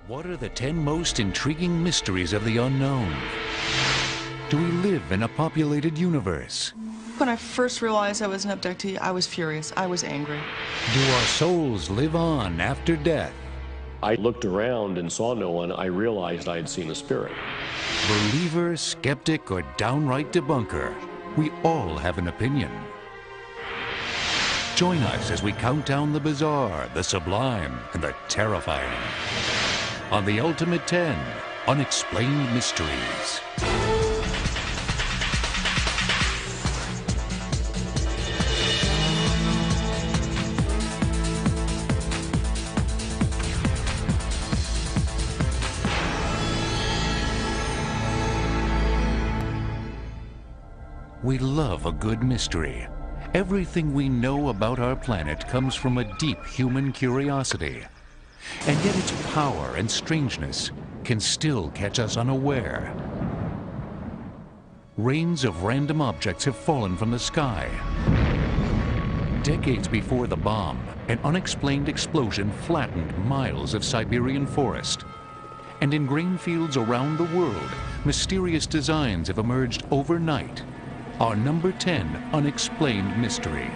What are the 10 most intriguing mysteries of the unknown? Do we live in a populated universe? When I first realized I was an abductee, I was furious. I was angry. Do our souls live on after death? I looked around and saw no one. I realized I had seen a spirit. Believer, skeptic, or downright debunker, we all have an opinion. Join us as we count down the bizarre, the sublime, and the terrifying on the Ultimate 10 Unexplained Mysteries. We love a good mystery. Everything we know about our planet comes from a deep human curiosity. And yet its power and strangeness can still catch us unaware. Rains of random objects have fallen from the sky. Decades before the bomb, an unexplained explosion flattened miles of Siberian forest. And in grain fields around the world, mysterious designs have emerged overnight. Our number 10 unexplained mystery.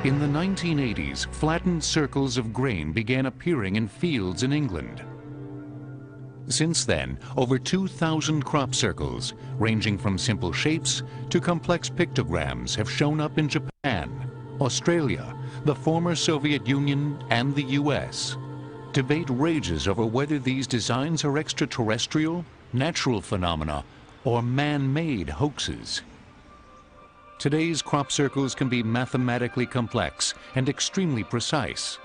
In the 1980s, flattened circles of grain began appearing in fields in England. Since then, over 2,000 crop circles, ranging from simple shapes to complex pictograms, have shown up in Japan, Australia, the former Soviet Union, and the US. Debate rages over whether these designs are extraterrestrial, natural phenomena, or man-made hoaxes. Today's crop circles can be mathematically complex and extremely precise.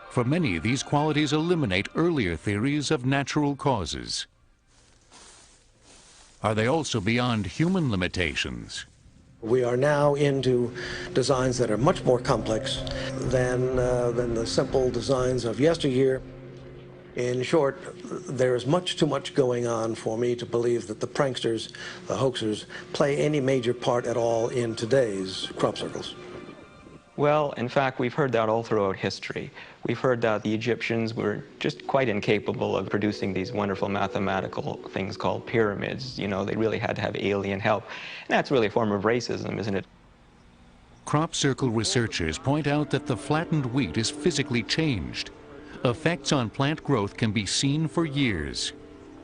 For many, these qualities eliminate earlier theories of natural causes. Are they also beyond human limitations? We are now into designs that are much more complex than the simple designs of yesteryear. In short, there is much too much going on for me to believe that the pranksters, the hoaxers, play any major part at all in today's crop circles. Well, in fact, we've heard that all throughout history. We've heard that the Egyptians were just quite incapable of producing these wonderful mathematical things called pyramids. You know, they really had to have alien help. And that's really a form of racism, isn't it? Crop circle researchers point out that the flattened wheat is physically changed. Effects on plant growth can be seen for years.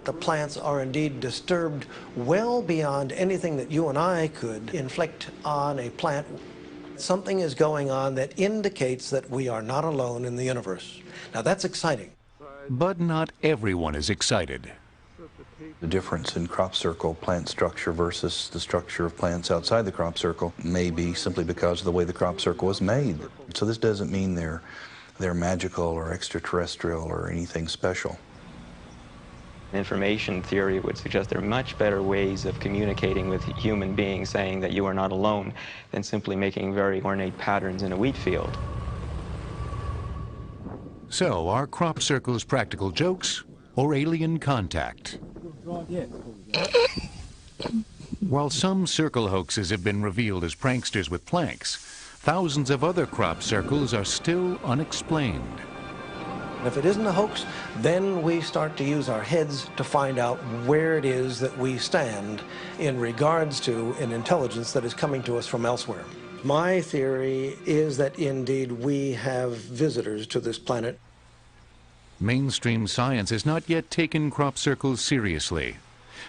The plants are indeed disturbed well beyond anything that you and I could inflict on a plant. Something is going on that indicates that we are not alone in the universe. Now that's exciting. But not everyone is excited. The difference in crop circle plant structure versus the structure of plants outside the crop circle may be simply because of the way the crop circle was made. So this doesn't mean they're magical or extraterrestrial or anything special. Information theory would suggest there are much better ways of communicating with human beings, saying that you are not alone, than simply making very ornate patterns in a wheat field. So, are crop circles practical jokes or alien contact? While some circle hoaxes have been revealed as pranksters with planks, thousands of other crop circles are still unexplained. If it isn't a hoax, then we start to use our heads to find out where it is that we stand in regards to an intelligence that is coming to us from elsewhere. My theory is that indeed we have visitors to this planet. Mainstream science has not yet taken crop circles seriously,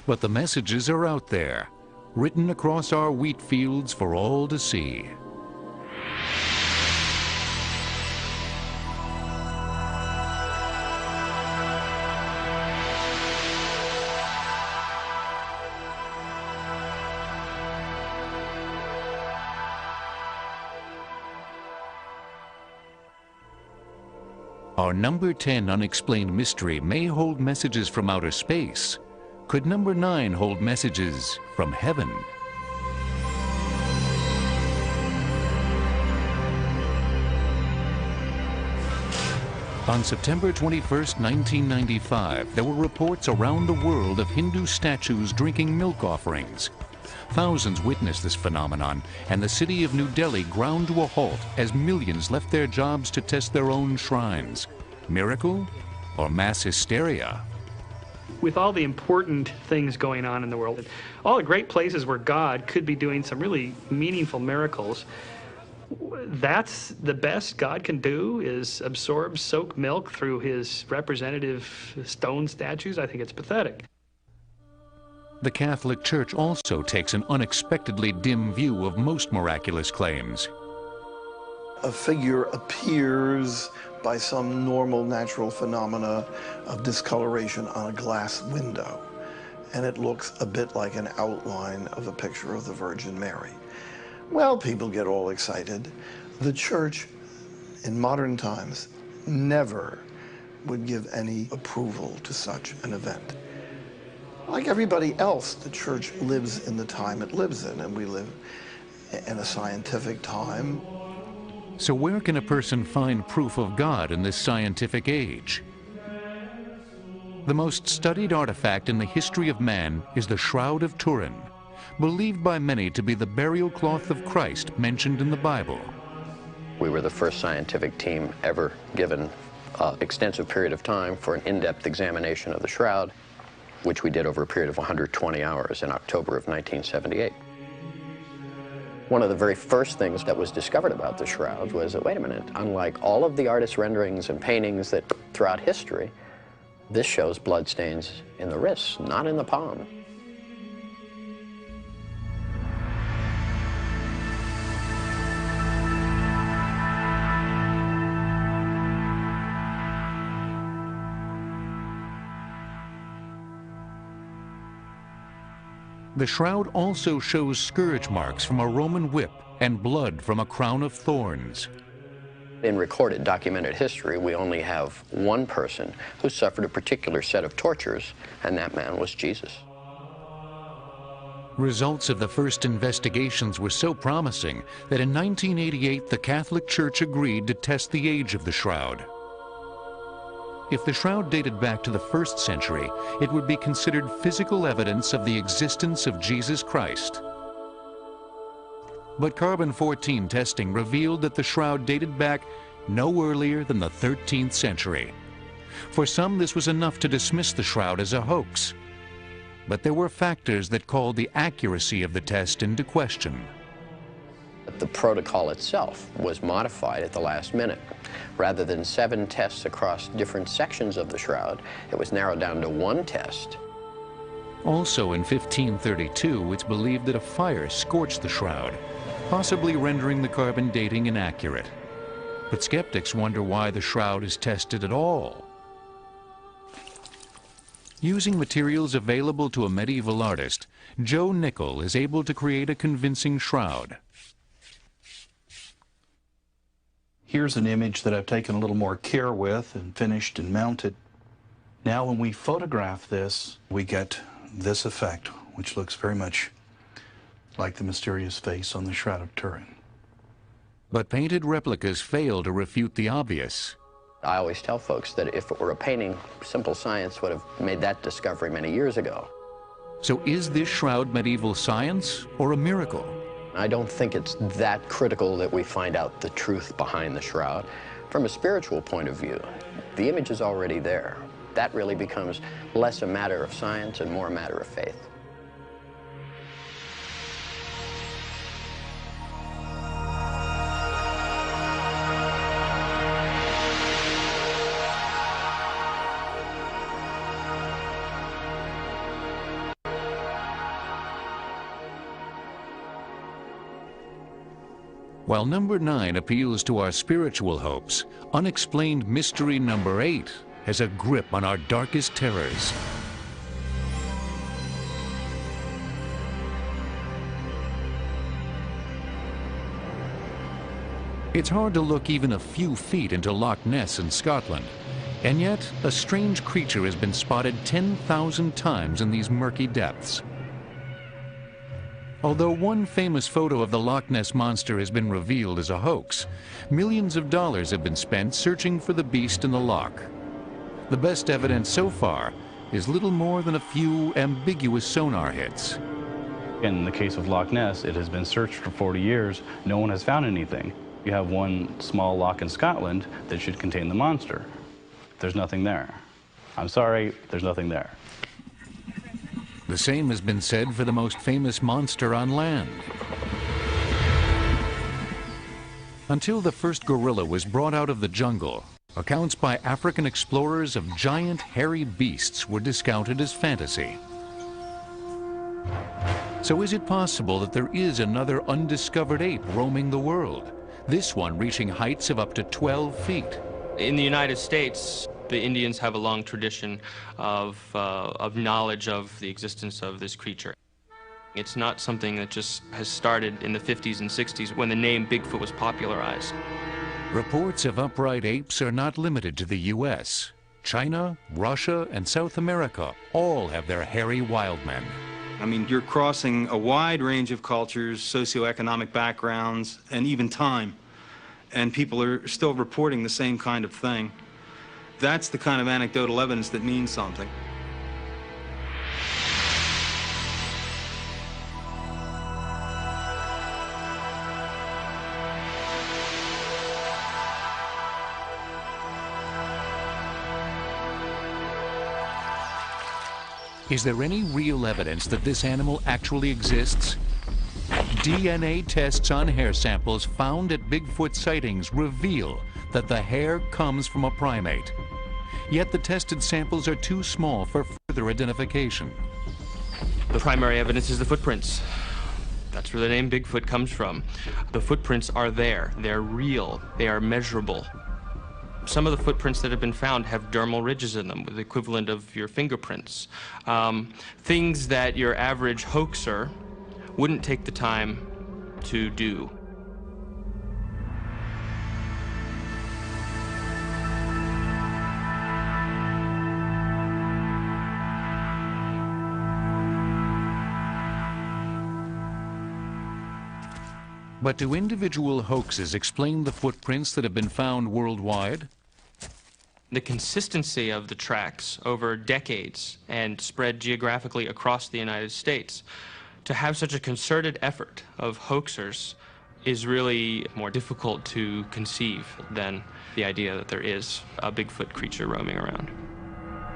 but the messages are out there, written across our wheat fields for all to see. Our number 10 unexplained mystery may hold messages from outer space. Could number 9 hold messages from heaven? On September 21, 1995, there were reports around the world of Hindu statues drinking milk offerings. Thousands witnessed this phenomenon, and the city of New Delhi ground to a halt as millions left their jobs to test their own shrines. Miracle or mass hysteria? With all the important things going on in the world, all the great places where God could be doing some really meaningful miracles, that's the best God can do, is absorb, soak milk through his representative stone statues. I think it's pathetic. The Catholic Church also takes an unexpectedly dim view of most miraculous claims. A figure appears by some normal natural phenomena of discoloration on a glass window, and it looks a bit like an outline of a picture of the Virgin Mary. Well, people get all excited. The Church, in modern times, never would give any approval to such an event. Like everybody else, the Church lives in the time it lives in, and we live in a scientific time. So where can a person find proof of God in this scientific age? The most studied artifact in the history of man is the Shroud of Turin, believed by many to be the burial cloth of Christ mentioned in the Bible. We were the first scientific team ever given an extensive period of time for an in-depth examination of the shroud, which we did over a period of 120 hours in October of 1978. One of the very first things that was discovered about the shroud was that, wait a minute, unlike all of the artist's renderings and paintings that throughout history, this shows bloodstains in the wrists, not in the palm. The shroud also shows scourge marks from a Roman whip and blood from a crown of thorns. In recorded, documented history, we only have one person who suffered a particular set of tortures, and that man was Jesus. Results of the first investigations were so promising that in 1988 the Catholic Church agreed to test the age of the shroud. If the shroud dated back to the 1st century, it would be considered physical evidence of the existence of Jesus Christ. But carbon-14 testing revealed that the shroud dated back no earlier than the 13th century. For some, this was enough to dismiss the shroud as a hoax. But there were factors that called the accuracy of the test into question. The protocol itself was modified at the last minute. Rather than 7 tests across different sections of the shroud, it was narrowed down to 1 test. Also in 1532, it's believed that a fire scorched the shroud, possibly rendering the carbon dating inaccurate. But skeptics wonder why the shroud is tested at all. Using materials available to a medieval artist, Joe Nickel is able to create a convincing shroud. Here's an image that I've taken a little more care with and finished and mounted. Now when we photograph this, we get this effect, which looks very much like the mysterious face on the Shroud of Turin. But painted replicas fail to refute the obvious. I always tell folks that if it were a painting, simple science would have made that discovery many years ago. So is this shroud medieval science or a miracle? I don't think it's that critical that we find out the truth behind the shroud. From a spiritual point of view, the image is already there. That really becomes less a matter of science and more a matter of faith. While number 9 appeals to our spiritual hopes, unexplained mystery number 8 has a grip on our darkest terrors. It's hard to look even a few feet into Loch Ness in Scotland, and yet a strange creature has been spotted 10,000 times in these murky depths. Although one famous photo of the Loch Ness Monster has been revealed as a hoax, millions of dollars have been spent searching for the beast in the loch. The best evidence so far is little more than a few ambiguous sonar hits. In the case of Loch Ness, it has been searched for 40 years. No one has found anything. You have one small loch in Scotland that should contain the monster. There's nothing there. I'm sorry, there's nothing there. The same has been said for the most famous monster on land. Until the first gorilla was brought out of the jungle, accounts by African explorers of giant hairy beasts were discounted as fantasy. So is it possible that there is another undiscovered ape roaming the world? This one reaching heights of up to 12 feet. In the United States, the Indians have a long tradition of knowledge of the existence of this creature. It's not something that just has started in the 50s and 60s when the name Bigfoot was popularized. Reports of upright apes are not limited to the U.S. China, Russia, and South America all have their hairy wildmen. I mean, you're crossing a wide range of cultures, socioeconomic backgrounds, and even time. And people are still reporting the same kind of thing. That's the kind of anecdotal evidence that means something. Is there any real evidence that this animal actually exists? DNA tests on hair samples found at Bigfoot sightings reveal that the hair comes from a primate. Yet the tested samples are too small for further identification. The primary evidence is the footprints. That's where the name Bigfoot comes from. The footprints are there. They're real. They are measurable. Some of the footprints that have been found have dermal ridges in them, the equivalent of your fingerprints. Things that your average hoaxer wouldn't take the time to do. But do individual hoaxes explain the footprints that have been found worldwide? The consistency of the tracks over decades and spread geographically across the United States, to have such a concerted effort of hoaxers is really more difficult to conceive than the idea that there is a Bigfoot creature roaming around.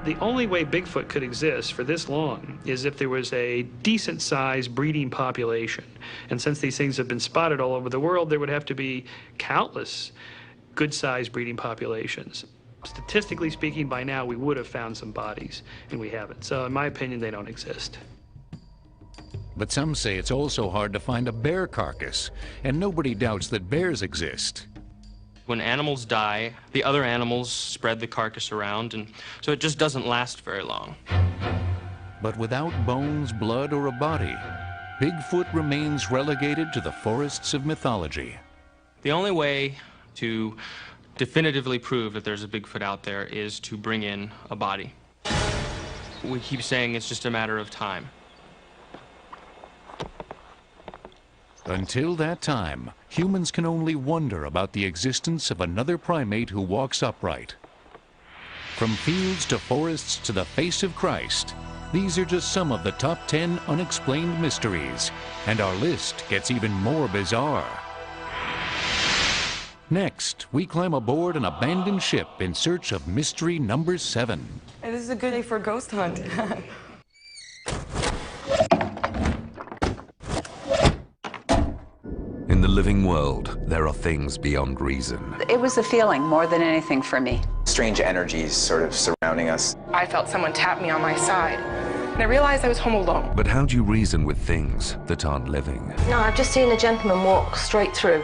The only way Bigfoot could exist for this long is if there was a decent-sized breeding population. And since these things have been spotted all over the world, there would have to be countless good-sized breeding populations. Statistically speaking, by now we would have found some bodies, and we haven't. So in my opinion, they don't exist. But some say it's also hard to find a bear carcass, and nobody doubts that bears exist. When animals die, the other animals spread the carcass around, and so it just doesn't last very long. But without bones, blood, or a body, Bigfoot remains relegated to the forests of mythology. The only way to definitively prove that there's a Bigfoot out there is to bring in a body. We keep saying it's just a matter of time. Until that time, humans can only wonder about the existence of another primate who walks upright. From fields to forests to the face of Christ, these are just some of the top 10 unexplained mysteries, and our list gets even more bizarre. Next, we climb aboard an abandoned ship in search of mystery number 7. Hey, this is a good day for a ghost hunt. In the living world, there are things beyond reason. It was a feeling more than anything for me. Strange energies sort of surrounding us. I felt someone tap me on my side, and I realized I was home alone. But how do you reason with things that aren't living? No, I've just seen a gentleman walk straight through.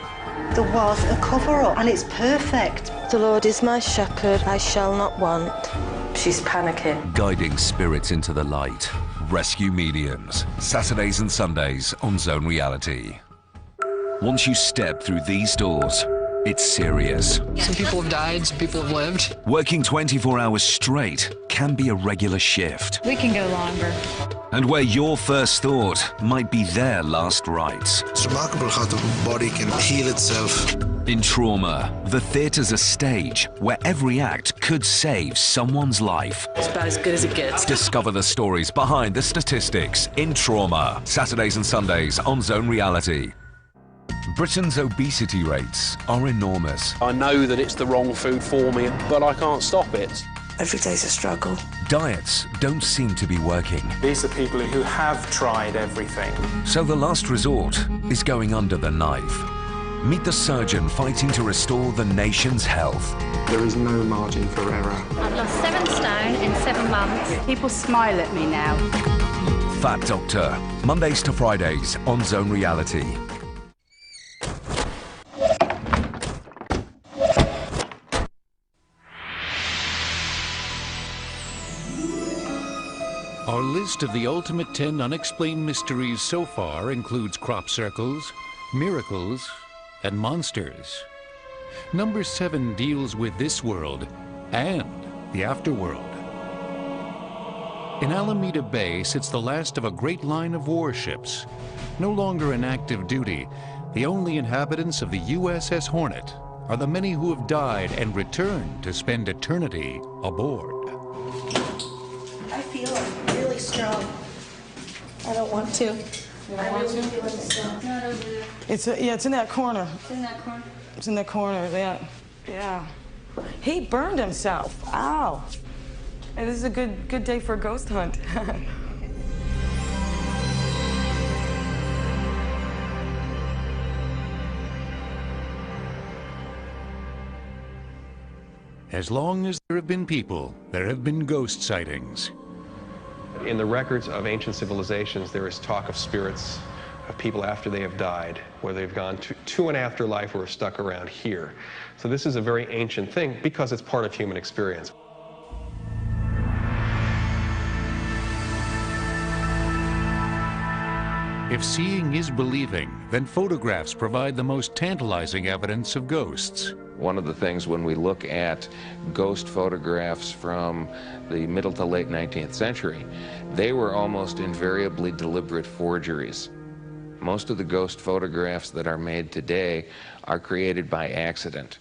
There was a cover-up, and it's perfect. The Lord is my shepherd, I shall not want. She's panicking. Guiding spirits into the light. Rescue mediums. Saturdays and Sundays on Zone Reality. Once you step through these doors, it's serious. Some people have died, some people have lived. Working 24 hours straight can be a regular shift. We can go longer. And where your first thought might be their last rites. It's remarkable how the body can heal itself. In Trauma, the theatre's a stage where every act could save someone's life. It's about as good as it gets. Discover the stories behind the statistics in Trauma. Saturdays and Sundays on Zone Reality. Britain's obesity rates are enormous. I know that it's the wrong food for me, but I can't stop it. Every day's a struggle. Diets don't seem to be working. These are people who have tried everything. So the last resort is going under the knife. Meet the surgeon fighting to restore the nation's health. There is no margin for error. I've lost 7 stone in 7 months. People smile at me now. Fat Doctor, Mondays to Fridays on Zone Reality. Our list of the ultimate 10 unexplained mysteries so far includes crop circles, miracles, and monsters. Number 7 deals with this world and the afterworld. In Alameda Bay sits the last of a great line of warships. No longer in active duty, the only inhabitants of the USS Hornet are the many who have died and returned to spend eternity aboard. I feel it really strong. I don't want to. I really feel it strong. Not over there. It's in that corner. It's in that corner. It's in that corner, yeah. He burned himself. Ow. Hey, this is a good day for a ghost hunt. As long as there have been people, there have been ghost sightings. In the records of ancient civilizations, there is talk of spirits of people after they have died, whether they've gone to an afterlife or are stuck around here. So this is a very ancient thing because it's part of human experience. If seeing is believing, then photographs provide the most tantalizing evidence of ghosts. One of the things when we look at ghost photographs from the middle to late 19th century, they were almost invariably deliberate forgeries. Most of the ghost photographs that are made today are created by accident.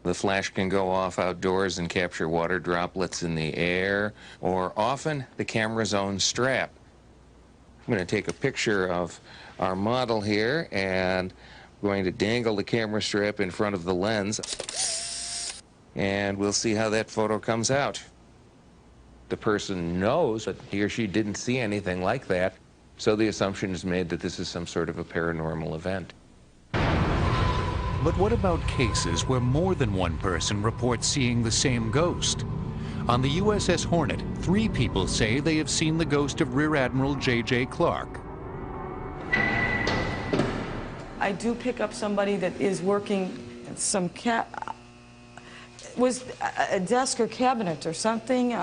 The flash can go off outdoors and capture water droplets in the air, or often the camera's own strap. I'm going to take a picture of our model here, and I'm going to dangle the camera strap in front of the lens, and we'll see how that photo comes out. The person knows that he or she didn't see anything like that, so the assumption is made that this is some sort of a paranormal event. But what about cases where more than one person reports seeing the same ghost? On the USS Hornet, 3 people say they have seen the ghost of Rear Admiral J.J. Clark. I do pick up somebody that is working at some was a desk or cabinet or something.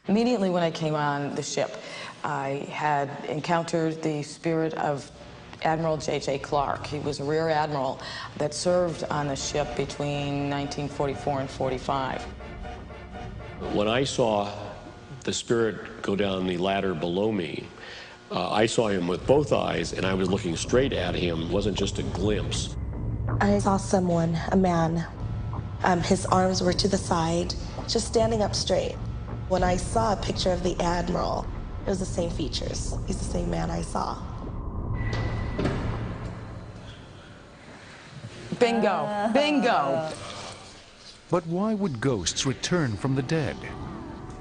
Immediately when I came on the ship, I had encountered the spirit of Admiral J.J. Clark. He was a rear admiral that served on the ship between 1944 and 45. When I saw the spirit go down the ladder below me, I saw him with both eyes, and I was looking straight at him. It wasn't just a glimpse. I saw someone, a man. His arms were to the side, just standing up straight. When I saw a picture of the Admiral, it was the same features. He's the same man I saw. Bingo, bingo. But why would ghosts return from the dead?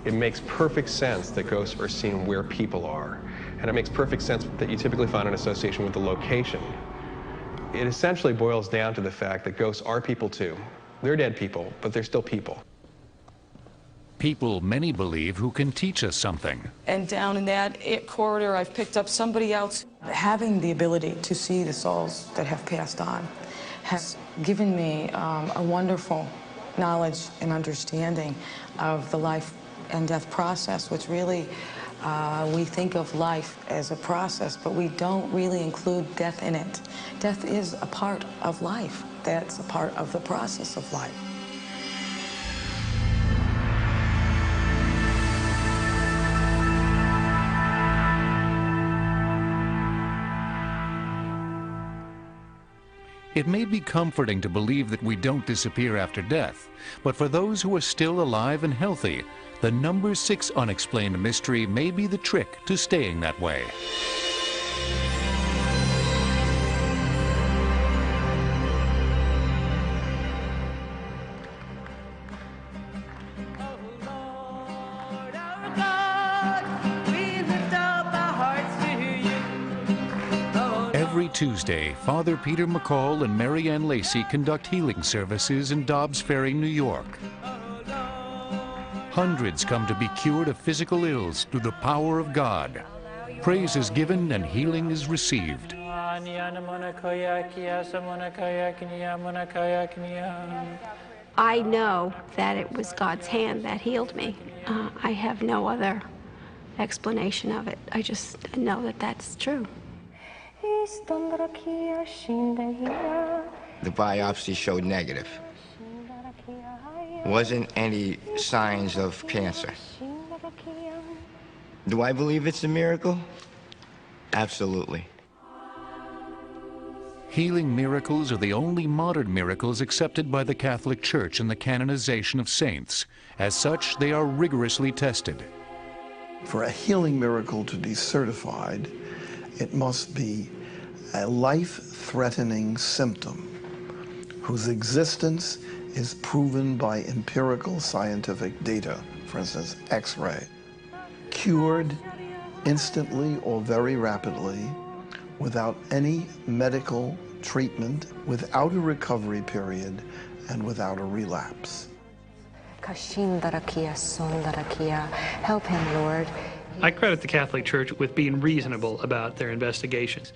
It makes perfect sense that ghosts are seen where people are. And it makes perfect sense that you typically find an association with the location. It essentially boils down to the fact that ghosts are people too. They're dead people, but they're still people. People many believe who can teach us something. And down in that corridor, I've picked up somebody else. Having the ability to see the souls that have passed on has given me a wonderful knowledge and understanding of the life and death process, which really, we think of life as a process, but we don't really include death in it. Death is a part of life. That's a part of the process of life. It may be comforting to believe that we don't disappear after death, but for those who are still alive and healthy, the number 6 unexplained mystery may be the trick to staying that way. Every Tuesday, Father Peter McCall and Mary Ann Lacey conduct healing services in Dobbs Ferry, New York. Hundreds come to be cured of physical ills through the power of God. Praise is given and healing is received. I know that it was God's hand that healed me. I have no other explanation of it. I just know that that's true. The biopsy showed negative. Wasn't any signs of cancer. Do I believe it's a miracle? Absolutely. Healing miracles are the only modern miracles accepted by the Catholic Church in the canonization of saints. As such, they are rigorously tested. For a healing miracle to be certified, it must be a life-threatening symptom whose existence is proven by empirical scientific data, for instance, X-ray, cured instantly or very rapidly without any medical treatment, without a recovery period, and without a relapse. Help him, Lord. I credit the Catholic Church with being reasonable about their investigations.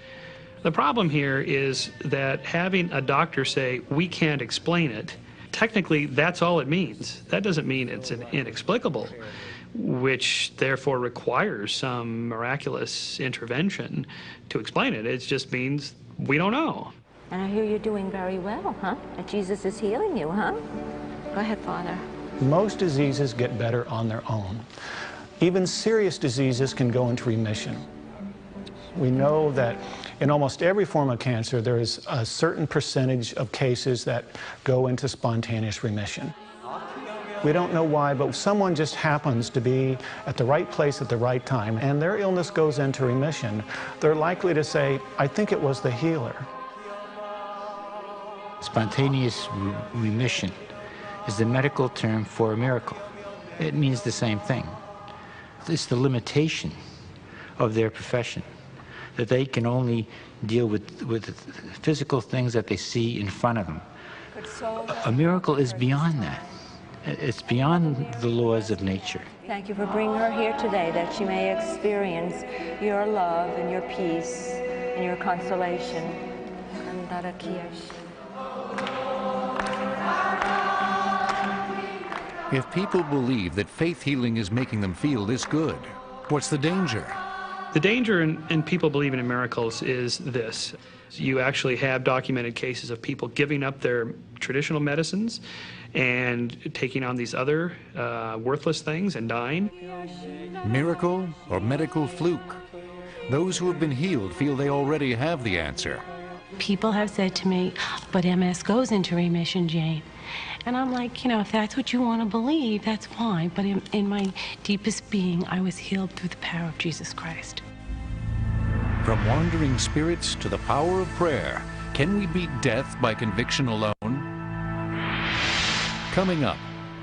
The problem here is that having a doctor say, we can't explain it, technically that's all it means. That doesn't mean it's inexplicable, which therefore requires some miraculous intervention to explain it. It just means we don't know. And I hear you're doing very well, huh? That Jesus is healing you, huh? Go ahead, Father. Most diseases get better on their own. Even serious diseases can go into remission. We know that in almost every form of cancer, there is a certain percentage of cases that go into spontaneous remission. We don't know why, but someone just happens to be at the right place at the right time, and their illness goes into remission. They're likely to say, I think it was the healer. Spontaneous remission is the medical term for a miracle. It means the same thing. It's the limitation of their profession, that they can only deal with physical things that they see in front of them. A miracle is beyond that. It's beyond the laws of nature. Thank you for bringing her here today, that she may experience your love and your peace and your consolation. If people believe that faith healing is making them feel this good, what's the danger? The danger in people believing in miracles is this. You actually have documented cases of people giving up their traditional medicines and taking on these other worthless things and dying. Miracle or medical fluke? Those who have been healed feel they already have the answer. People have said to me, but MS goes into remission, Jane. And I'm like, if that's what you want to believe, that's fine. But in my deepest being, I was healed through the power of Jesus Christ. From wandering spirits to the power of prayer, can we beat death by conviction alone? Coming up,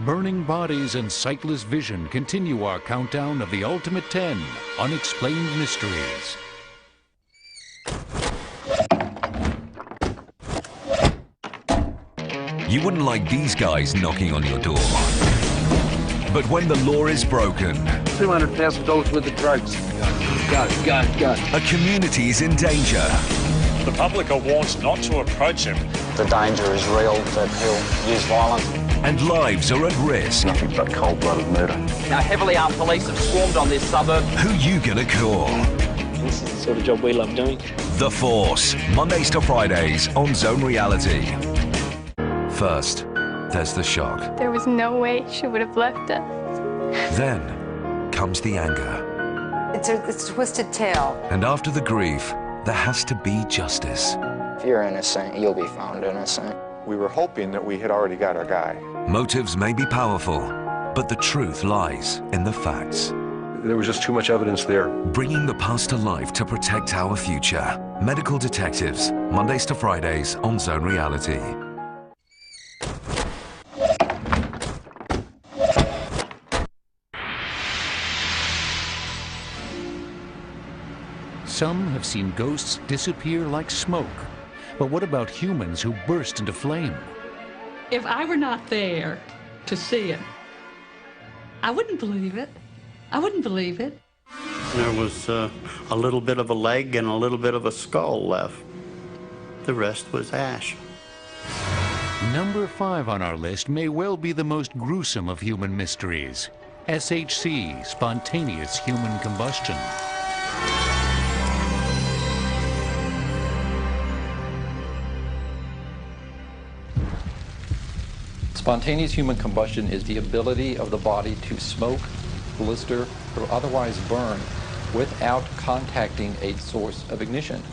burning bodies and sightless vision continue our countdown of the ultimate 10 unexplained mysteries. You wouldn't like these guys knocking on your door. But when the law is broken... $200,000 worth of drugs. Go. A community is in danger. The public are warned not to approach him. The danger is real, that he'll use violence. And lives are at risk. Nothing but cold-blooded murder. Now, heavily armed police have swarmed on this suburb. Who you gonna call? This is the sort of job we love doing. The Force, Mondays to Fridays on Zone Reality. First, there's the shock. There was no way she would have left us. Then comes the anger. It's a twisted tale. And after the grief, there has to be justice. If you're innocent, you'll be found innocent. We were hoping that we had already got our guy. Motives may be powerful, but the truth lies in the facts. There was just too much evidence there. Bringing the past to life to protect our future. Medical Detectives, Mondays to Fridays on Zone Reality. Some have seen ghosts disappear like smoke. But what about humans who burst into flame? If I were not there to see it, I wouldn't believe it. I wouldn't believe it. There was a little bit of a leg and a little bit of a skull left. The rest was ash. Number 5 on our list may well be the most gruesome of human mysteries. SHC, spontaneous human combustion. Spontaneous human combustion is the ability of the body to smoke, blister, or otherwise burn without contacting a source of ignition.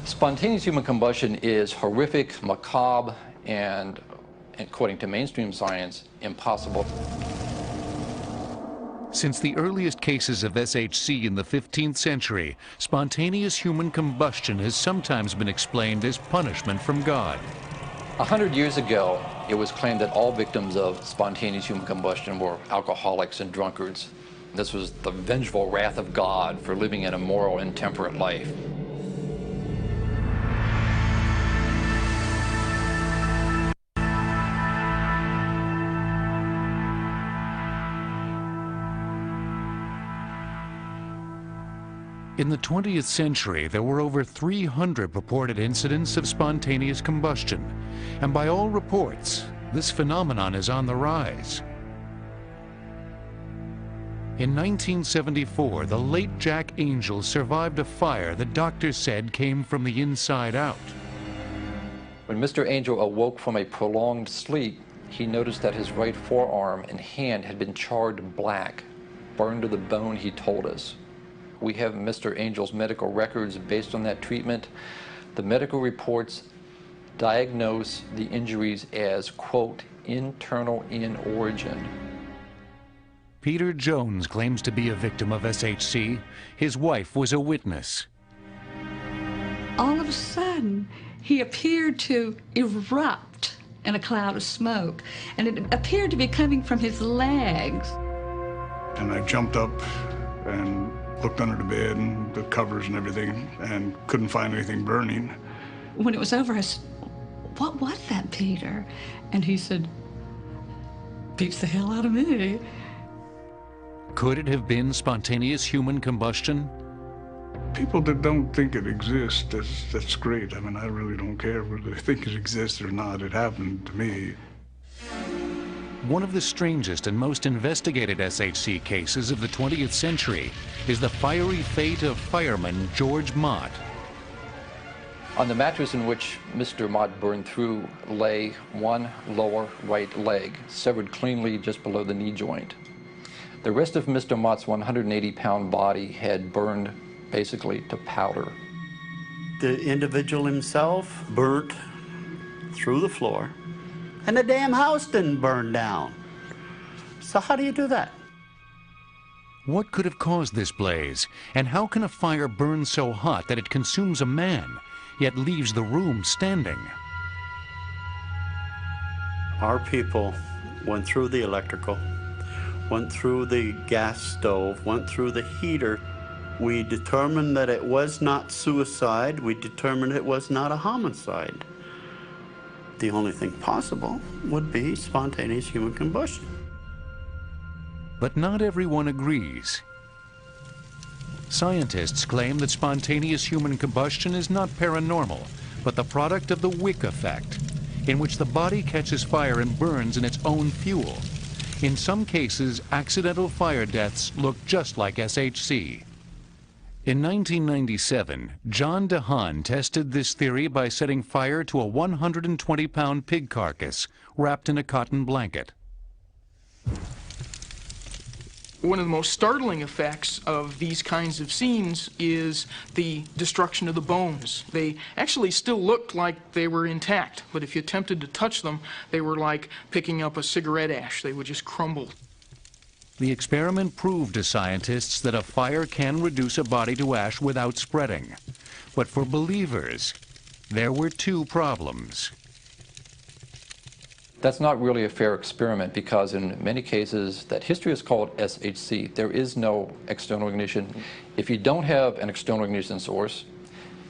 Spontaneous human combustion is horrific, macabre, and, according to mainstream science, impossible. Since the earliest cases of SHC in the 15th century, spontaneous human combustion has sometimes been explained as punishment from God. 100 years ago, it was claimed that all victims of spontaneous human combustion were alcoholics and drunkards. This was the vengeful wrath of God for living an immoral, intemperate life. In the 20th century, there were over 300 reported incidents of spontaneous combustion, and by all reports, this phenomenon is on the rise. In 1974, the late Jack Angel survived a fire that doctors said came from the inside out. When Mr. Angel awoke from a prolonged sleep, he noticed that his right forearm and hand had been charred black, burned to the bone, he told us. We have Mr. Angel's medical records based on that treatment. The medical reports diagnose the injuries as, quote, internal in origin. Peter Jones claims to be a victim of SHC. His wife was a witness. All of a sudden, he appeared to erupt in a cloud of smoke, and it appeared to be coming from his legs. And I jumped up and looked under the bed and the covers and everything and couldn't find anything burning. When it was over, I said, "What was that, Peter?" And he said, "Beats the hell out of me." Could it have been spontaneous human combustion? People that don't think it exists, that's great. I mean, I really don't care whether they think it exists or not. It happened to me. One of the strangest and most investigated SHC cases of the 20th century is the fiery fate of fireman George Mott. On the mattress in which Mr. Mott burned through lay one lower right leg, severed cleanly just below the knee joint. The rest of Mr. Mott's 180-pound body had burned basically to powder. The individual himself burnt through the floor, and the damn house didn't burn down. So how do you do that? What could have caused this blaze? And how can a fire burn so hot that it consumes a man, yet leaves the room standing? Our people went through the electrical, went through the gas stove, went through the heater. We determined that it was not suicide. We determined it was not a homicide. The only thing possible would be spontaneous human combustion. But not everyone agrees. Scientists claim that spontaneous human combustion is not paranormal, but the product of the wick effect, in which the body catches fire and burns in its own fuel. In some cases, accidental fire deaths look just like SHC. In 1997, John DeHaan tested this theory by setting fire to a 120-pound pig carcass wrapped in a cotton blanket. One of the most startling effects of these kinds of scenes is the destruction of the bones. They actually still looked like they were intact, but if you attempted to touch them, they were like picking up a cigarette ash. They would just crumble. The experiment proved to scientists that a fire can reduce a body to ash without spreading. But for believers, there were two problems. That's not really a fair experiment because in many cases that history is called SHC. There is no external ignition. If you don't have an external ignition source,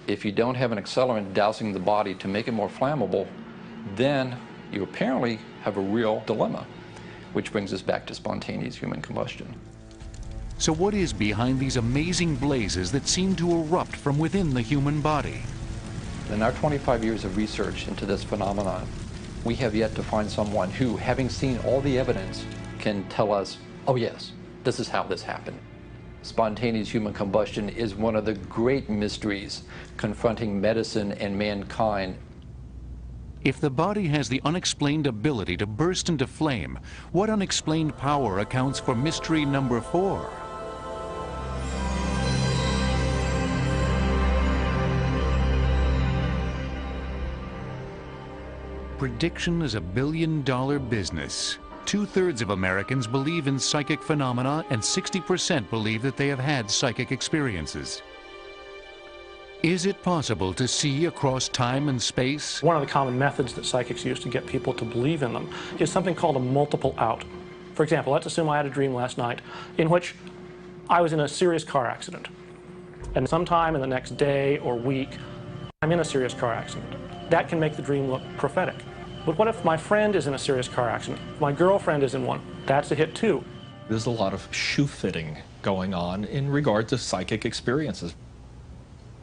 if you don't have an accelerant dousing the body to make it more flammable, then you apparently have a real dilemma, which brings us back to spontaneous human combustion. So what is behind these amazing blazes that seem to erupt from within the human body? In our 25 years of research into this phenomenon, we have yet to find someone who, having seen all the evidence, can tell us, oh yes, this is how this happened. Spontaneous human combustion is one of the great mysteries confronting medicine and mankind. If the body has the unexplained ability to burst into flame, what unexplained power accounts for mystery number 4? Prediction is a billion-dollar business. 2/3 of Americans believe in psychic phenomena, and 60% believe that they have had psychic experiences. Is it possible to see across time and space? One of the common methods that psychics use to get people to believe in them is something called a multiple out. For example, let's assume I had a dream last night in which I was in a serious car accident. And sometime in the next day or week, I'm in a serious car accident. That can make the dream look prophetic. But what if my friend is in a serious car accident? My girlfriend is in one. That's a hit too. There's a lot of shoe fitting going on in regard to psychic experiences.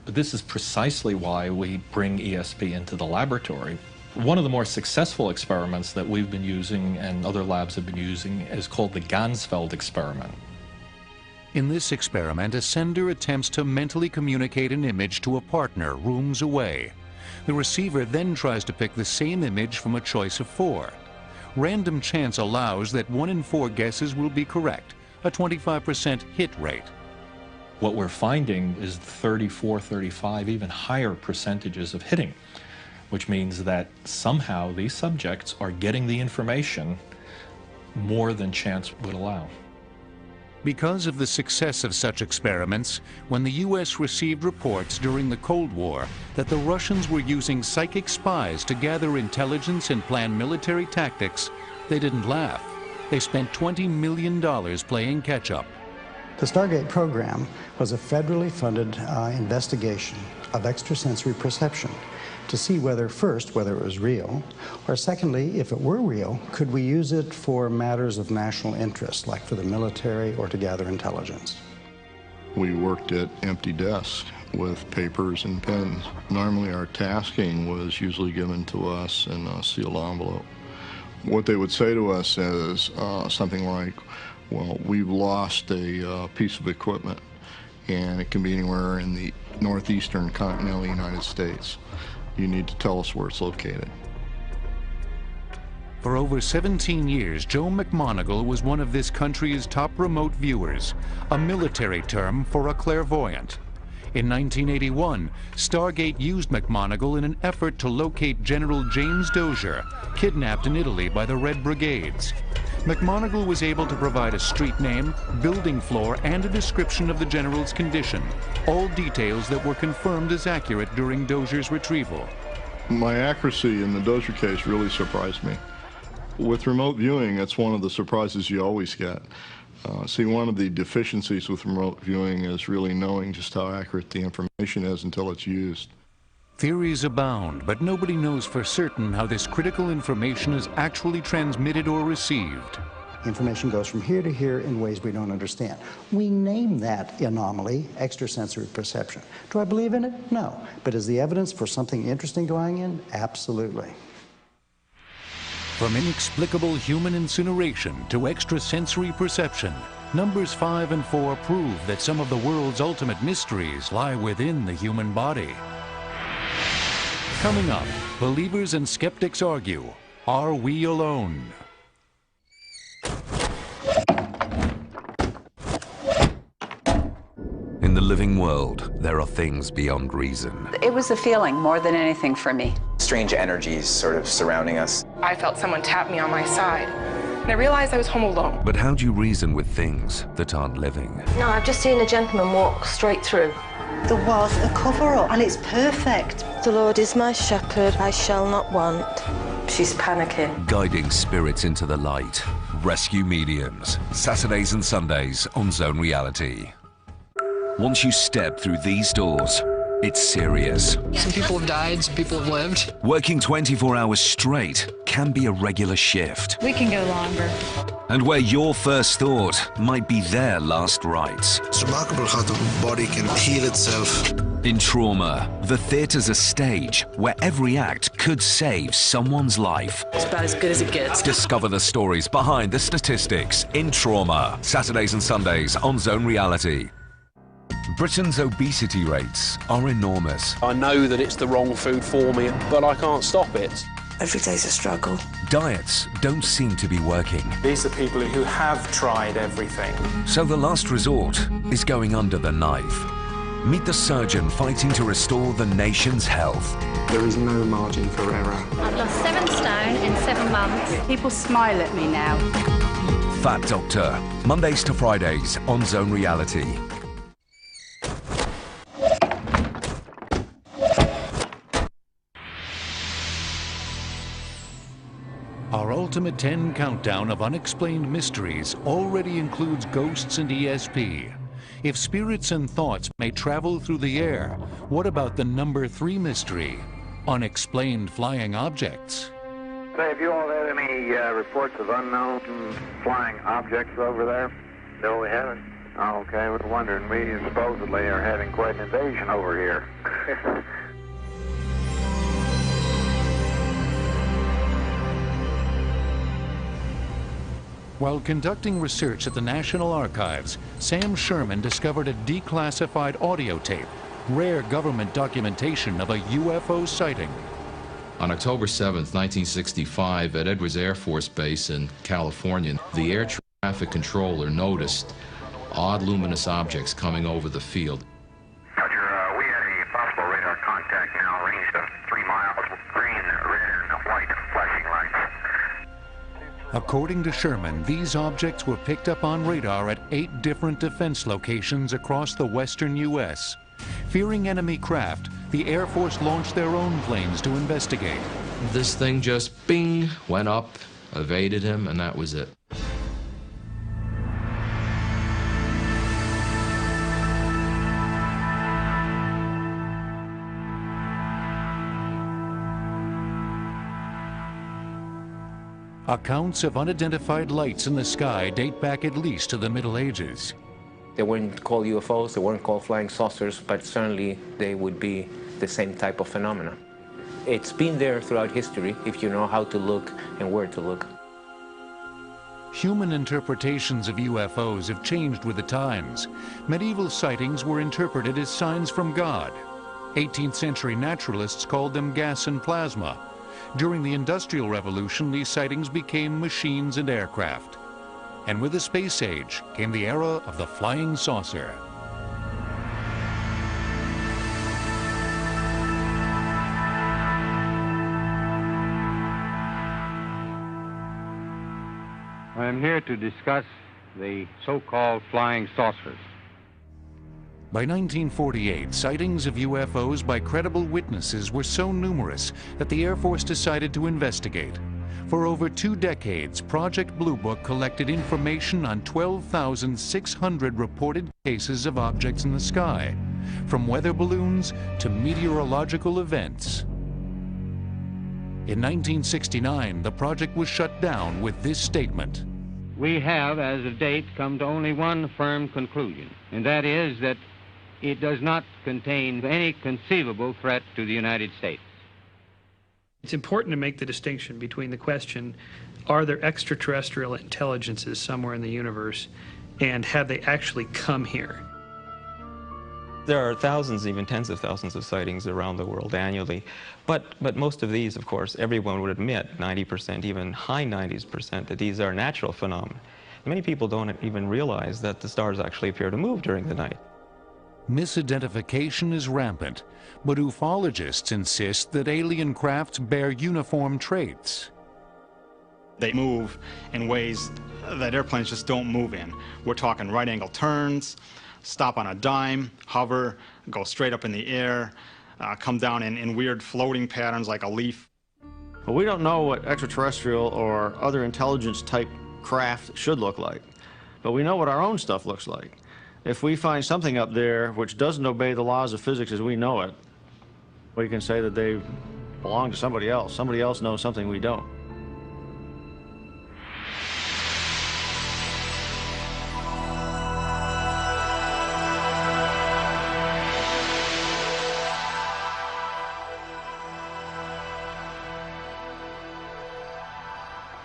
But this is precisely why we bring ESP into the laboratory. One of the more successful experiments that we've been using and other labs have been using is called the Ganzfeld experiment. In this experiment, a sender attempts to mentally communicate an image to a partner rooms away. The receiver then tries to pick the same image from a choice of 4. Random chance allows that 1 in 4 guesses will be correct, a 25% hit rate. What we're finding is 34, 35, even higher percentages of hitting, which means that somehow these subjects are getting the information more than chance would allow. Because of the success of such experiments, when the U.S. received reports during the Cold War that the Russians were using psychic spies to gather intelligence and plan military tactics, they didn't laugh. They spent $20 million playing catch-up. The Stargate program was a federally funded investigation of extrasensory perception to see whether, first, whether it was real, or secondly, if it were real, could we use it for matters of national interest, like for the military or to gather intelligence. We worked at empty desks with papers and pens. Normally our tasking was usually given to us in a sealed envelope. What they would say to us is something like, well, we've lost a piece of equipment, and it can be anywhere in the northeastern continental United States. You need to tell us where it's located. For over 17 years, Joe McMoneagle was one of this country's top remote viewers, a military term for a clairvoyant. In 1981, Stargate used McMoneagle in an effort to locate General James Dozier, kidnapped in Italy by the Red Brigades. McMoneagle was able to provide a street name, building floor, and a description of the general's condition, all details that were confirmed as accurate during Dozier's retrieval. My accuracy in the Dozier case really surprised me. With remote viewing, it's one of the surprises you always get. See, one of the deficiencies with remote viewing is really knowing just how accurate the information is until it's used. Theories abound, but nobody knows for certain how this critical information is actually transmitted or received. Information goes from here to here in ways we don't understand. We name that anomaly extrasensory perception. Do I believe in it? No. But is the evidence for something interesting going in? Absolutely. From inexplicable human incineration to extrasensory perception, numbers 5 and 4 prove that some of the world's ultimate mysteries lie within the human body. Coming up, believers and skeptics argue, are we alone? living world, there are things beyond reason. It was a feeling more than anything for me. Strange energies sort of surrounding us. I felt someone tap me on my side, and I realized I was home alone. But how do you reason with things that aren't living? No, I've just seen a gentleman walk straight through. There was a cover-up, and it's perfect. The Lord is my shepherd, I shall not want. She's panicking. Guiding spirits into the light. Rescue mediums. Saturdays and Sundays on Zone Reality. Once you step through these doors, it's serious. Some people have died, some people have lived. Working 24 hours straight can be a regular shift. We can go longer. And where your first thought might be their last rites. It's remarkable how the body can heal itself. In Trauma, the theatre's a stage where every act could save someone's life. It's about as good as it gets. Discover the stories behind the statistics in Trauma. Saturdays and Sundays on Zone Reality. Britain's obesity rates are enormous. I know that it's the wrong food for me, but I can't stop it. Every day's a struggle. Diets don't seem to be working. These are people who have tried everything. So the last resort is going under the knife. Meet the surgeon fighting to restore the nation's health. There is no margin for error. I've lost 7 stone in 7 months. People smile at me now. Fat Doctor, Mondays to Fridays on Zone Reality. Our Ultimate 10 countdown of unexplained mysteries already includes ghosts and ESP. If spirits and thoughts may travel through the air, what about the number 3 mystery, unexplained flying objects? Say, have you all had any reports of unknown flying objects over there? No, we haven't. Oh, okay, we're wondering. We supposedly are having quite an invasion over here. While conducting research at the National Archives, Sam Sherman discovered a declassified audio tape, rare government documentation of a UFO sighting. On October 7th, 1965, at Edwards Air Force Base in California, the air traffic controller noticed odd luminous objects coming over the field. Roger, we have a possible radar contact now, ranged up 3 miles, green, red, and white flashing lights. According to Sherman, these objects were picked up on radar at 8 different defense locations across the western U.S. Fearing enemy craft, the Air Force launched their own planes to investigate. This thing just, bing, went up, evaded him, and that was it. Accounts of unidentified lights in the sky date back at least to the Middle Ages. They weren't called UFOs, they weren't called flying saucers, but certainly they would be the same type of phenomena. It's been there throughout history if you know how to look and where to look. Human interpretations of UFOs have changed with the times. Medieval sightings were interpreted as signs from God. 18th century naturalists called them gas and plasma. During the Industrial Revolution, these sightings became machines and aircraft. And with the space age came the era of the flying saucer. I am here to discuss the so-called flying saucers. By 1948, sightings of UFOs by credible witnesses were so numerous that the Air Force decided to investigate. For over 2 decades, Project Blue Book collected information on 12,600 reported cases of objects in the sky, from weather balloons to meteorological events. In 1969, the project was shut down with this statement. We have, as of date, come to only one firm conclusion, and that is that it does not contain any conceivable threat to the United States. It's important to make the distinction between the question, are there extraterrestrial intelligences somewhere in the universe, and have they actually come here? There are thousands, even tens of thousands of sightings around the world annually. But most of these, of course, everyone would admit, 90%, even high 90s%, that these are natural phenomena. Many people don't even realize that the stars actually appear to move during the night. Misidentification is rampant, but ufologists insist that alien crafts bear uniform traits. They move in ways that airplanes just don't move in. We're talking right-angle turns, stop on a dime, hover, go straight up in the air, come down in weird floating patterns like a leaf. Well, we don't know what extraterrestrial or other intelligence-type craft should look like, but we know what our own stuff looks like. If we find something up there which doesn't obey the laws of physics as we know it, we can say that they belong to somebody else. Somebody else knows something we don't.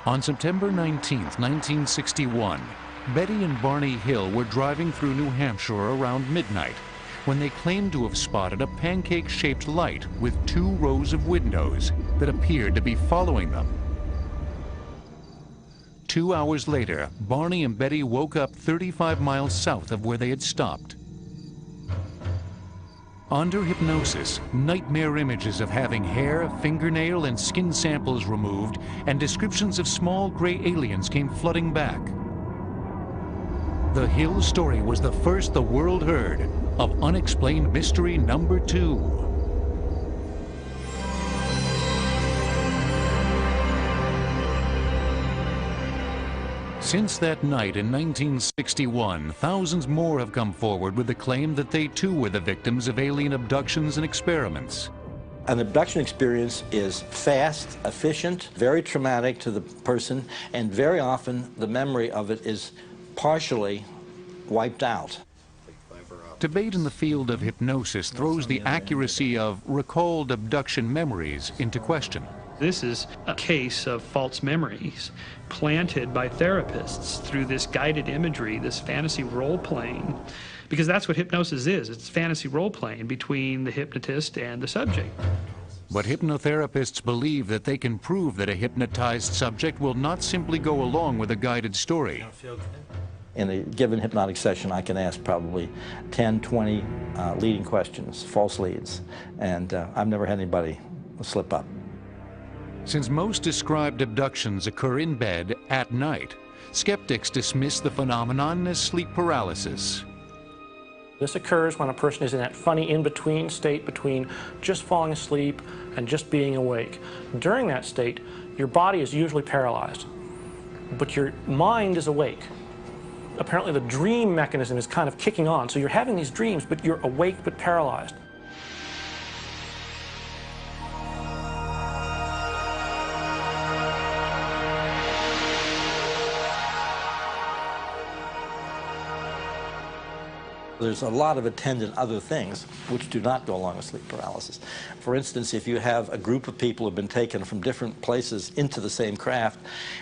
On September 19, 1961, Betty and Barney Hill were driving through New Hampshire around midnight when they claimed to have spotted a pancake-shaped light with 2 rows of windows that appeared to be following them. 2 hours later, Barney and Betty woke up 35 miles south of where they had stopped. Under hypnosis, nightmare images of having hair, fingernail, and skin samples removed, and descriptions of small gray aliens came flooding back. The Hill story was the first the world heard of Unexplained Mystery number 2. Since that night in 1961, thousands more have come forward with the claim that they too were the victims of alien abductions and experiments. An abduction experience is fast, efficient, very traumatic to the person, and very often the memory of it is partially wiped out. Debate in the field of hypnosis throws the accuracy of recalled abduction memories into question. This is a case of false memories planted by therapists through this guided imagery, this fantasy role-playing, because that's what hypnosis is. It's fantasy role-playing between the hypnotist and the subject. But hypnotherapists believe that they can prove that a hypnotized subject will not simply go along with a guided story. In a given hypnotic session, I can ask probably 10, 20 leading questions, false leads, and I've never had anybody slip up. Since most described abductions occur in bed at night, skeptics dismiss the phenomenon as sleep paralysis. This occurs when a person is in that funny in-between state between just falling asleep and just being awake. During that state, your body is usually paralyzed, but your mind is awake. Apparently the dream mechanism is kind of kicking on, so you're having these dreams, but you're awake but paralyzed. There's a lot of attendant other things which do not go along with sleep paralysis. For instance, if you have a group of people who have been taken from different places into the same craft,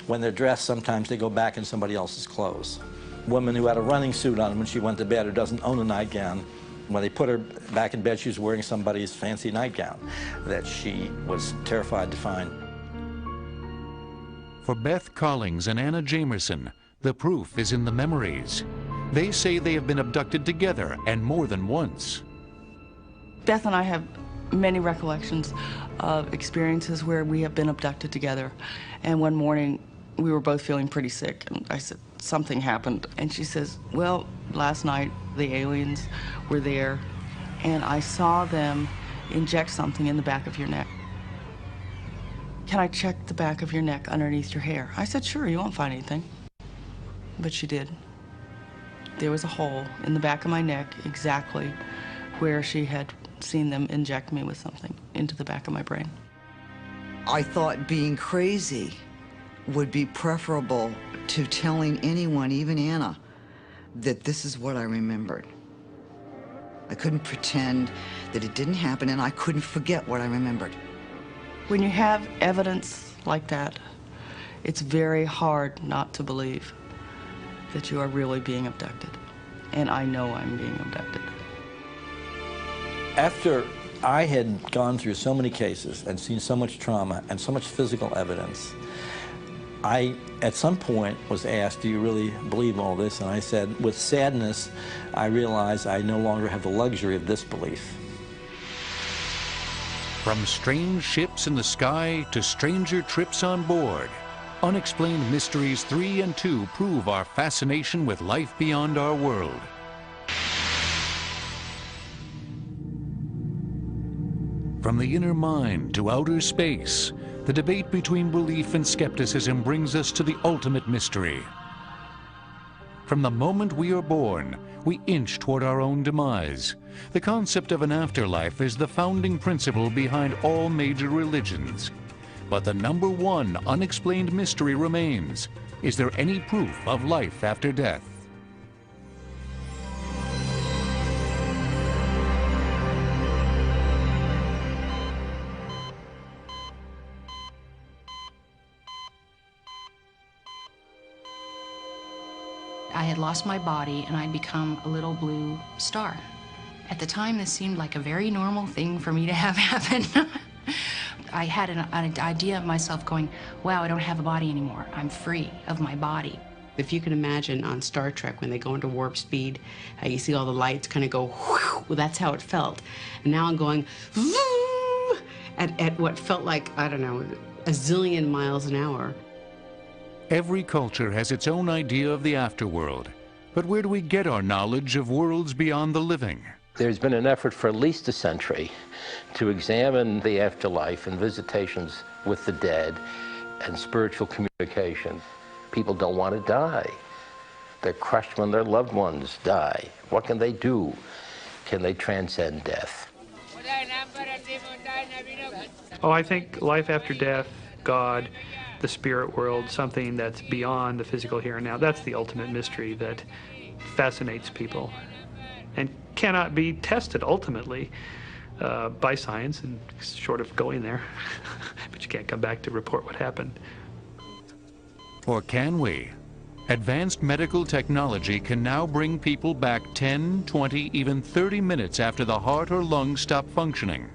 when they're dressed, sometimes they go back in somebody else's clothes. A woman who had a running suit on when she went to bed, who doesn't own a nightgown, when they put her back in bed, she was wearing somebody's fancy nightgown that she was terrified to find. For Beth Collings and Anna Jamerson, the proof is in the memories. They say they have been abducted together, and more than once. Beth and I have many recollections of experiences where we have been abducted together. And one morning, we were both feeling pretty sick, and I said, something happened. And she says, well, last night, the aliens were there, and I saw them inject something in the back of your neck. Can I check the back of your neck underneath your hair? I said, sure, you won't find anything. But she did. There was a hole in the back of my neck exactly where she had seen them inject me with something into the back of my brain. I thought being crazy would be preferable to telling anyone, even Anna, that this is what I remembered. I couldn't pretend that it didn't happen, and I couldn't forget what I remembered. When you have evidence like that, it's very hard not to believe that you are really being abducted. And I know I'm being abducted. After I had gone through so many cases and seen so much trauma and so much physical evidence, I, at some point, was asked, do you really believe all this? And I said, with sadness, I realize I no longer have the luxury of this belief. From strange ships in the sky to stranger trips on board, Unexplained Mysteries 3 and 2 prove our fascination with life beyond our world. From the inner mind to outer space, the debate between belief and skepticism brings us to the ultimate mystery. From the moment we are born, we inch toward our own demise. The concept of an afterlife is the founding principle behind all major religions. But the number one unexplained mystery remains. Is there any proof of life after death? I had lost my body and I'd become a little blue star. At the time, this seemed like a very normal thing for me to have happen. I had an idea of myself going, wow, I don't have a body anymore. I'm free of my body. If you can imagine on Star Trek when they go into warp speed, how you see all the lights kind of go, whew, well, that's how it felt. And now I'm going, at what felt like, I don't know, a zillion miles an hour. Every culture has its own idea of the afterworld. But where do we get our knowledge of worlds beyond the living? There's been an effort for at least a century to examine the afterlife and visitations with the dead and spiritual communication. People don't want to die. They're crushed when their loved ones die. What can they do? Can they transcend death? Oh, I think life after death, God, the spirit world, something that's beyond the physical here and now, that's the ultimate mystery that fascinates people and cannot be tested ultimately by science, and short of going there. But you can't come back to report what happened. Or can we? Advanced medical technology can now bring people back 10, 20, even 30 minutes after the heart or lungs stop functioning.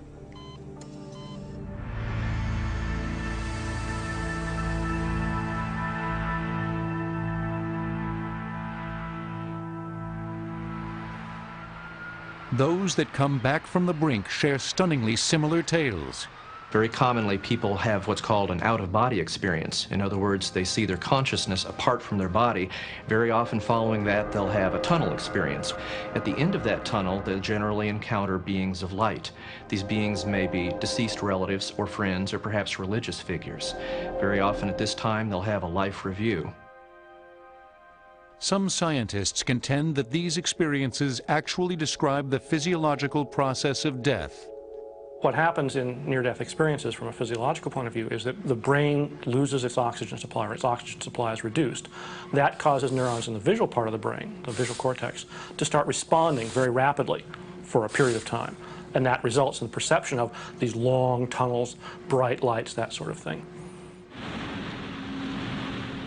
Those that come back from the brink share stunningly similar tales. Very commonly, people have what's called an out-of-body experience. In other words, they see their consciousness apart from their body. Very often following that, they'll have a tunnel experience. At the end of that tunnel, they'll generally encounter beings of light. These beings may be deceased relatives or friends or perhaps religious figures. Very often at this time, they'll have a life review. Some scientists contend that these experiences actually describe the physiological process of death. What happens in near-death experiences from a physiological point of view is that the brain loses its oxygen supply, or its oxygen supply is reduced. That causes neurons in the visual part of the brain, the visual cortex, to start responding very rapidly for a period of time. And that results in the perception of these long tunnels, bright lights, that sort of thing.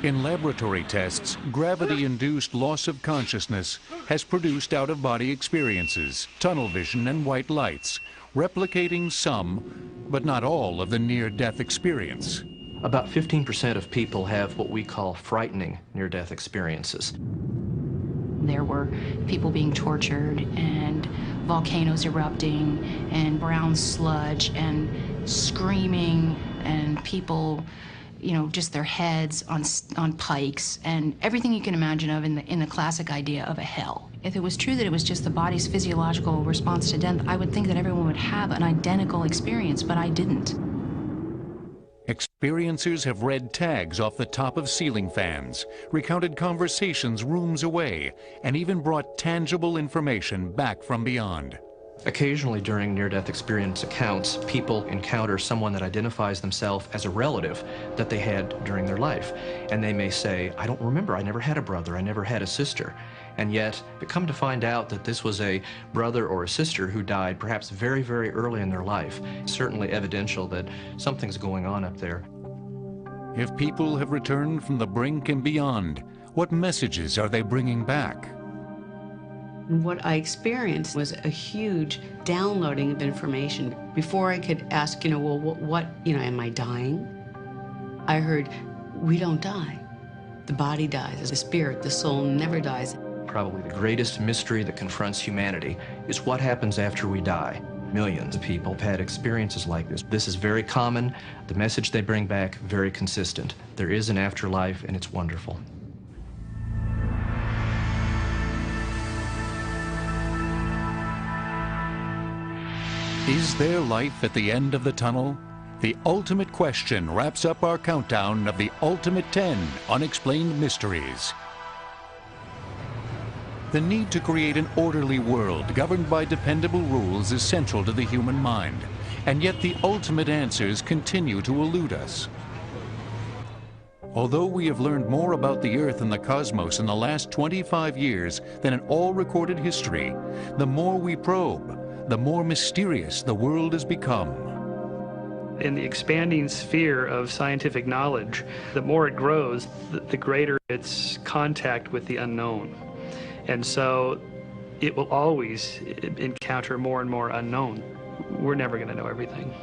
In laboratory tests, gravity-induced loss of consciousness has produced out-of-body experiences, tunnel vision and white lights, replicating some, but not all, of the near-death experience. About 15% of people have what we call frightening near-death experiences. There were people being tortured and volcanoes erupting and brown sludge and screaming and people, you know, just their heads on pikes and everything you can imagine of in the classic idea of a hell. If it was true that it was just the body's physiological response to death, I would think that everyone would have an identical experience, but I didn't. Experiencers have read tags off the top of ceiling fans, recounted conversations rooms away, and even brought tangible information back from beyond. Occasionally during near-death experience accounts, people encounter someone that identifies themselves as a relative that they had during their life. And they may say, I don't remember, I never had a brother, I never had a sister. And yet, we come to find out that this was a brother or a sister who died perhaps very, very early in their life. Certainly evidential that something's going on up there. If people have returned from the brink and beyond, what messages are they bringing back? What I experienced was a huge downloading of information. Before I could ask, well, what, am I dying? I heard, We don't die. The body dies. The spirit, the soul never dies. Probably the greatest mystery that confronts humanity is what happens after we die. Millions of people have had experiences like this. This is very common. The message they bring back, very consistent. There is an afterlife, and it's wonderful. Is there life at the end of the tunnel? The ultimate question wraps up our countdown of the ultimate 10 unexplained mysteries. The need to create an orderly world governed by dependable rules is central to the human mind, and yet the ultimate answers continue to elude us. Although we have learned more about the Earth and the cosmos in the last 25 years than in all recorded history, the more we probe, the more mysterious the world has become. In the expanding sphere of scientific knowledge, the more it grows, the greater its contact with the unknown. And so it will always encounter more and more unknown. We're never going to know everything.